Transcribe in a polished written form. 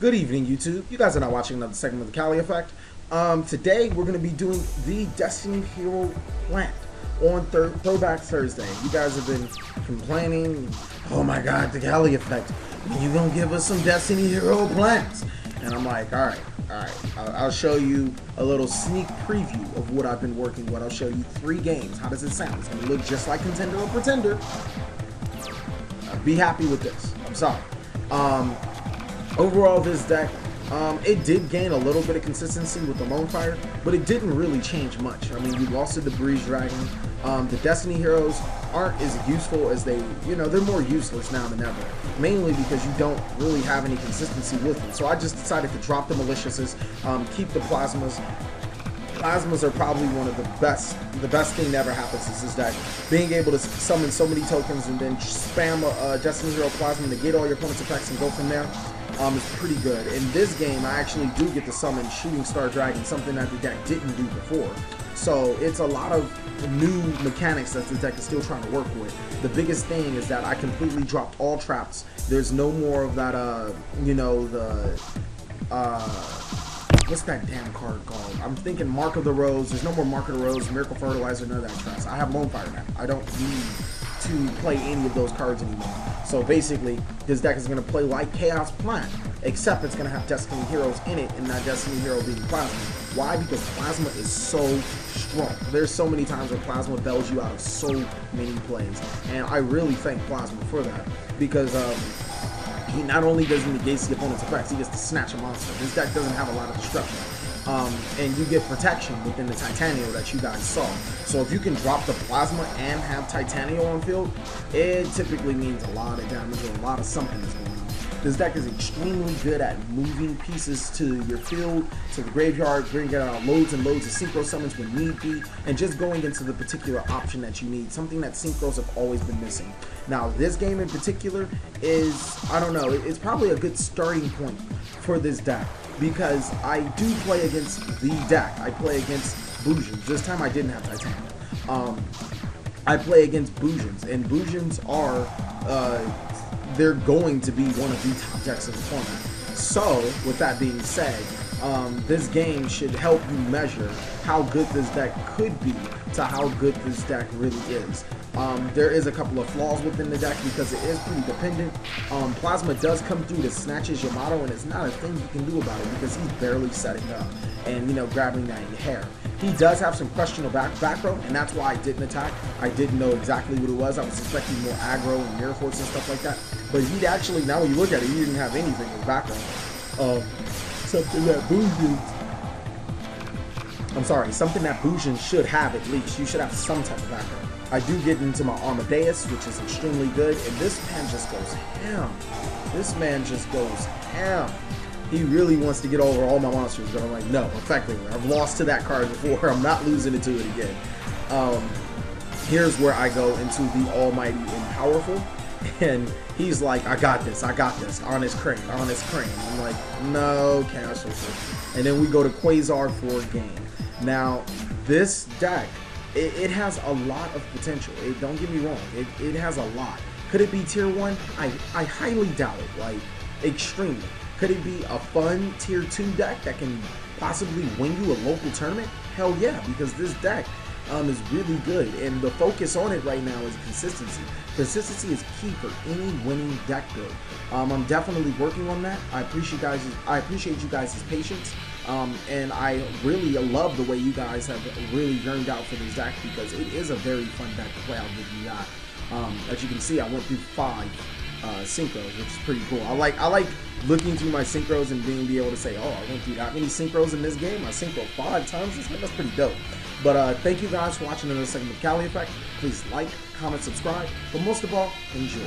Good evening, YouTube. You guys are not watching another segment of the TheCaliEffect. Today, we're going to be doing the Destiny Hero plant on Throwback Thursday. You guys have been complaining, oh my god, the TheCaliEffect, when you going to give us some Destiny Hero plants? And I'm like, alright. I'll show you a little sneak preview of what I've been working with. I'll show you 3 games. How does it sound? It's going to look just like Contender or Pretender. Be happy with this. I'm sorry. Overall, this deck, it did gain a little bit of consistency with the Lone Fire, but it didn't really change much. I mean, you lost to the Breeze Dragon. The Destiny Heroes aren't as useful as they're more useless now than ever, mainly because you don't really have any consistency with them. So I just decided to drop the Maliciouses, keep the Plasmas. Plasmas are probably one of the best thing that ever happens is this deck. Being able to summon so many tokens and then spam a Destiny Hero Plasma to get all your opponent's effects and go from there. Is pretty good. In this game, I actually do get to summon Shooting Star Dragon, something that the deck didn't do before. So it's a lot of new mechanics that the deck is still trying to work with. The biggest thing is that I completely dropped all traps. There's no more of that, what's that damn card called? I'm thinking Mark of the Rose. There's no more Mark of the Rose, Miracle Fertilizer, none of that traps. I have Lone Fire now. I don't need to play any of those cards anymore. So basically, this deck is going to play like Chaos Plant, except it's going to have Destiny Heroes in it, and that Destiny Hero being Plasma. Why? Because Plasma is so strong. There's so many times where Plasma bails you out of so many plays, and I really thank Plasma for that, because he not only does he negate the opponent's effects, he gets to snatch a monster. This deck doesn't have a lot of destruction. And you get protection within the Titanium that you guys saw. So if you can drop the Plasma and have Titanium on field, it typically means a lot of damage or a lot of something is going on. This deck is extremely good at moving pieces to your field, to the graveyard, bringing out loads and loads of synchro summons when need be, and just going into the particular option that you need, something that synchros have always been missing. Now, this game in particular is, I don't know, it's probably a good starting point for this deck, because I do play against the deck. I play against Boojins. This time I didn't have Titanium. I play against Boojins, and Boojins are, they're going to be one of the top decks of the format. So, with that being said, this game should help you measure how good this deck could be to how good this deck really is. There is a couple of flaws within the deck because it is pretty dependent. Plasma does come through to snatch his Yamato, and it's not a thing you can do about it because he's barely setting up and, grabbing that hair. He does have some questionable back row, and that's why I didn't attack. I didn't know exactly what it was. I was expecting more aggro and mirror force and stuff like that. But he'd actually, now when you look at it, he didn't have anything in his back row. Something that Boojin should have at least. You should have some type of back row. I do get into my Amadeus, which is extremely good, and this man just goes ham. This man just goes ham. He really wants to get over all my monsters, but I'm like, no, effectively. I've lost to that card before. I'm not losing it to it again. Here's where I go into the almighty and powerful, and he's like, I got this, on his crane. I'm like, no, cancel. And then we go to Quasar for a game. Now, this deck, it has a lot of potential. Don't get me wrong, it has a lot. Could it be tier 1? I highly doubt it, like, extremely. Could it be a fun tier 2 deck that can possibly win you a local tournament? Hell yeah, because this deck is really good, and the focus on it right now is consistency. Consistency is key for any winning deck build. I'm definitely working on that. I appreciate you guys' patience. And I really love the way you guys have really yearned out for this deck, because it is a very fun deck to play. I'll give you that. As you can see, I went through 5 synchros, which is pretty cool. I like looking through my synchros and being able to say, oh, I went through that many synchros in this game. I synchro 5 times. That's pretty dope. But thank you guys for watching another segment of TheCaliEffect. Please like, comment, subscribe, but most of all, enjoy.